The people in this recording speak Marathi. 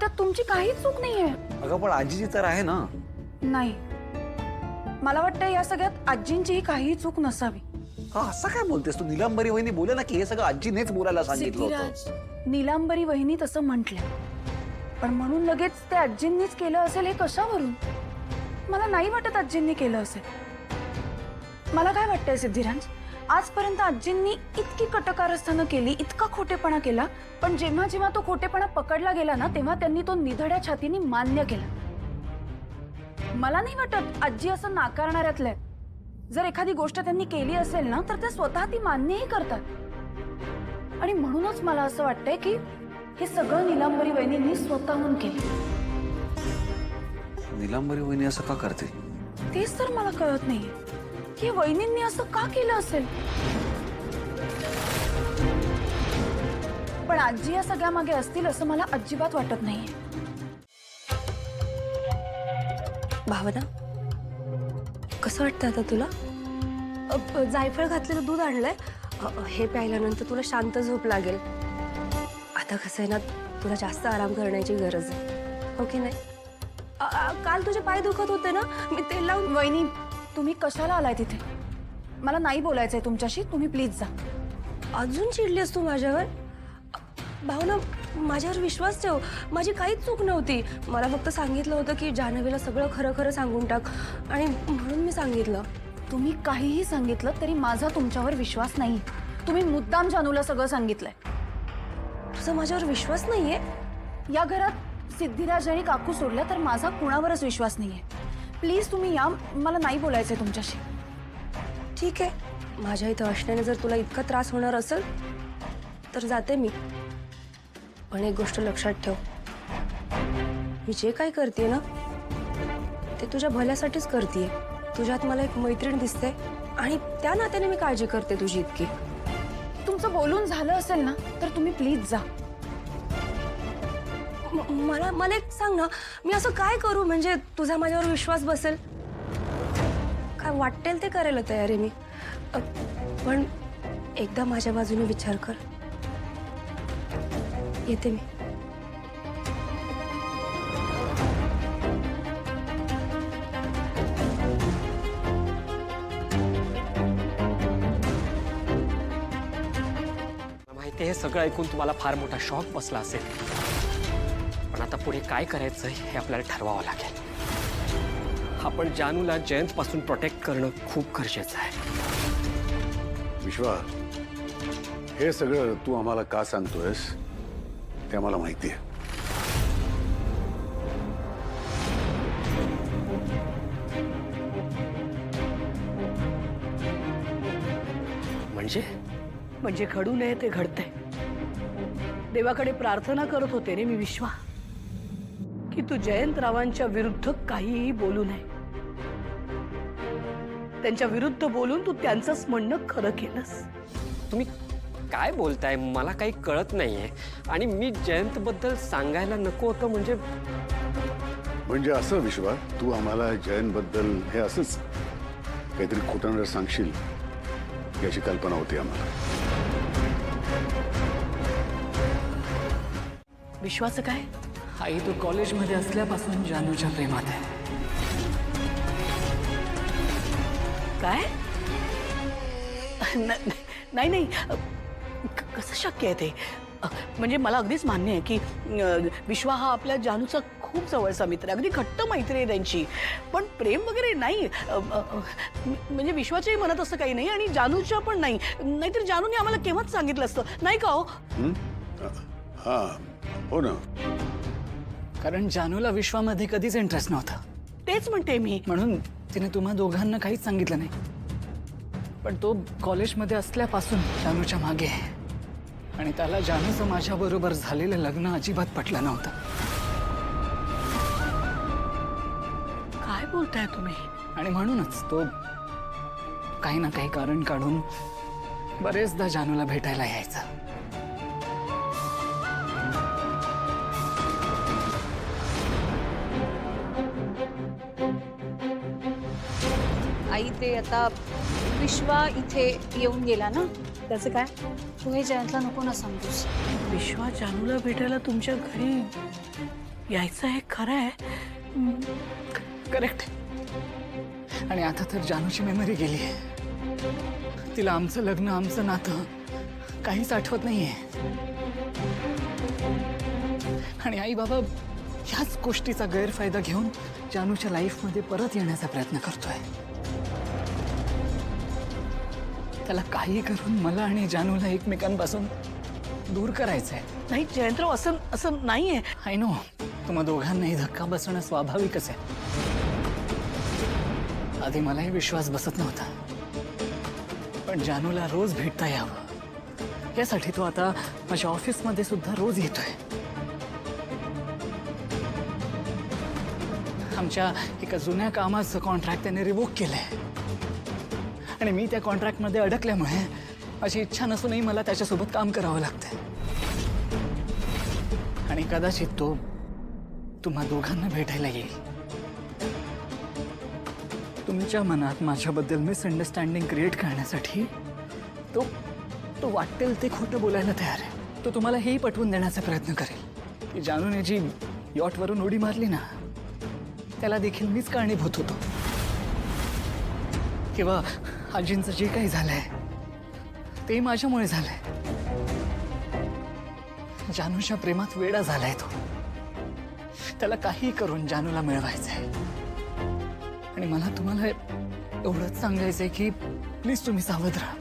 त्यात तुमची काहीच चूक नाहीये. अगं पण आजीची तर आहे ना. नाही, मला वाटतं या सगळ्यात आजींचीही काहीही चूक नसावी. का असं काय बोलतेस तू? नीलांबरी वहिनी बोले ना की हे सगळं आजीनेच बोलायला सांगितलं होतं. सिद्धिराज, नीलांबरी वहिनी तसं म्हटल्या, पण म्हणून लगेच ते आजींनीच केलं असेल हे कशावरून? मला नाही वाटत आजींनी केलं असेल. मला काय वाटतंय सिद्धिराज, आजपर्यंत आजींनी इतकी कटकारस्थानं केली, इतका खोटेपणा केला, पण जेव्हा जेव्हा तो खोटेपणा पकडला गेला ना, तेव्हा त्यांनी तो निधड्या छातीने मान्य केला. मला नाही वाटत आजी असं नाकारणाऱ्यातल्या. जर एखादी गोष्ट त्यांनी केली असेल ना, तर ते स्वतः ती मान्यही करतात. आणि म्हणूनच मला असं वाटतंय की हे सगळं नीलांबरी वहिनींनी स्वतःहून केलं. नीलांबरी वहिनी असं का करते? तेच तर मला कळत नाहीये की वहिनींनी असं का केलं असेल. पण आजी या सगळ्या मागे असतील असं मला अजिबात वाटत नाहीये. भावना, कसं वाटतं आता तुला? जायफळ घातलेलं दूध आणलंय, हे प्यायल्यानंतर तुला शांत झोप लागेल. आता कसं आहे ना, तुला जास्त आराम करण्याची गरज आहे, हो की नाही? काल तुझे पाय दुखत होते ना, मी तेल लावून. वहिनी, तुम्ही कशाला आलाय तिथे? मला नाही बोलायचंय तुमच्याशी, तुम्ही प्लीज जा. अजून चिडलीस तू माझ्यावर? भावना, माझ्यावर विश्वास ठेव, माझी काहीच चूक नव्हती. मला फक्त सांगितलं होतं की जान्हवीला सगळं खरं खरं सांगून टाक, आणि म्हणून मी सांगितलं. तुम्ही काहीही सांगितलं तरी माझा तुमच्यावर विश्वास नाही. तुम्ही मुद्दाम जानूला सगळं सांगितलंय. तुझा माझ्यावर विश्वास नाहीये? या घरात सिद्धिराज आणि काकू सोडल्या तर माझा कुणावरच विश्वास नाहीये. प्लीज तुम्ही या, मला नाही बोलायचंय तुमच्याशी. ठीक आहे, माझ्या इथं असण्याने जर तुला इतका त्रास होणार असेल तर जाते मी. पण एक गोष्ट लक्षात ठेव, मी जे काही करते ना ते तुझ्या भल्यासाठीच करते. तुझ्यात मला एक मैत्रीण दिसते आणि त्या नात्याने मी काळजी करते तुझी इतकी. तुमचं बोलून झालं असेल ना तर तुम्ही प्लीज जा. मला एक सांग ना, मी असं काय करू म्हणजे तुझा माझ्यावर विश्वास बसेल? काय वाटेल ते करायला तयार आहे मी, पण एकदा माझ्या बाजूने विचार कर. येते मी. माहिती हे सगळं ऐकून तुम्हाला फार मोठा शॉक बसला असेल, पण आता पुढे काय करायचं हे आपल्याला ठरवावं लागेल. आपण जानूला जयंत पासून प्रोटेक्ट करणं खूप गरजेचं आहे. विश्वा, हे सगळं तू आम्हाला का सांगतोयस ते आम्हाला माहिती आहे. म्हणजे घडू नये ते घडतंय. देवाकडे प्रार्थना करत होते रे मी विश्वा, की तू जयंतरावांच्या विरुद्ध काहीही बोलू नये. त्यांच्या विरुद्ध बोलून तू त्यांचंच म्हणणं खरं केलंस. तुम्ही काय बोलताय? मला काही कळत नाहीये. आणि मी जयंत बद्दल सांगायला नको होतं म्हणजे असं विश्वा, तू आम्हाला जयंत बद्दल हे असंच काहीतरी खोटं सांगशील याची कल्पना होती आम्हाला. विश्वाचं काय? आई, तो कॉलेजमध्ये असल्यापासून जानूच्या प्रेमात आहे. काय? नाही नाही, कसं शक्य आहे ते? म्हणजे मला अगदीच मान्य आहे की विश्वा हा आपल्या जानूचा खूप जवळचा मित्र आहे, अगदी घट्ट मैत्री आहे त्यांची. पण प्रेम वगैरे नाही. म्हणजे विश्वाच्याही मनात असं काही नाही आणि जानूच्या पण नाही. नाहीतर जानूने आम्हाला केव्हाच सांगितलं असतं, नाही का हो? हा, हो ना. कारण जानूला विश्वामध्ये कधीच इंटरेस्ट नव्हता. तेच म्हणते मी. म्हणून तिने तुम्हा दोघांना काहीच सांगितलं नाही. पण तो कॉलेजमध्ये असल्यापासून जानूच्या मागे आहे आणि त्याला जानूचं माझ्याबरोबर झालेलं लग्न अजिबात पटलं नव्हतं. काय बोलताय तुम्ही? आणि म्हणूनच तो काही ना काही कारण काढून बरेचदा जानूला भेटायला यायचा. आई, ते आता विश्वा इथे येऊन गेला ना, त्याचं काय? तू हे जयंतला नको ना सांगूस. विश्वा जानूला भेटायला तुमच्या घरी यायचं हे खरं आहे. करेक्ट. आणि आता तर जानूची मेमरी गेली आहे. तिला आमचं लग्न, आमचं नातं काहीच आठवत नाहीये. आणि आई बाबा ह्याच गोष्टीचा गैरफायदा घेऊन जानूच्या लाईफमध्ये परत येण्याचा प्रयत्न करतोय. त्याला काही करून मला आणि जानूला एकमेकांपासून दूर करायचंय. नाही जयंतराव, असं असं नाहीये. आय नो, तुम्हा दोघांनाही धक्का बसणं स्वाभाविकच आहे. आधी मलाही विश्वास बसत नव्हता, पण जानूला रोज भेटता यावं यासाठी तो आता माझ्या ऑफिसमध्ये सुद्धा रोज येतोय. आमच्या एका जुन्या कामाचं कॉन्ट्रॅक्ट त्याने रिवोक केलंय आणि मी त्या कॉन्ट्रॅक्टमध्ये अडकल्यामुळे माझी इच्छा नसूनही मला त्याच्यासोबत काम करावं लागतंय. आणि कदाचित तो तुम्हा दोघांना भेटायला येईल. तुमच्या मनात माझ्याबद्दल मिसअंडरस्टँडिंग क्रिएट करण्यासाठी तो वाटेल ते खोटं बोलायला तयार आहे. तो तुम्हाला हेही पटवून देण्याचा प्रयत्न करेल की जानूने जी यॉटवरून उडी मारली ना, त्याला देखील मीच कारणीभूत होतो. किंवा आजींचं जे काही झालंय ते माझ्यामुळे झालंय. जानूच्या प्रेमात वेडा झालाय तो. त्याला काही करून जानूला मिळवायचंय. आणि मला तुम्हाला एवढंच सांगायचंय की प्लीज तुम्ही सावध राहा.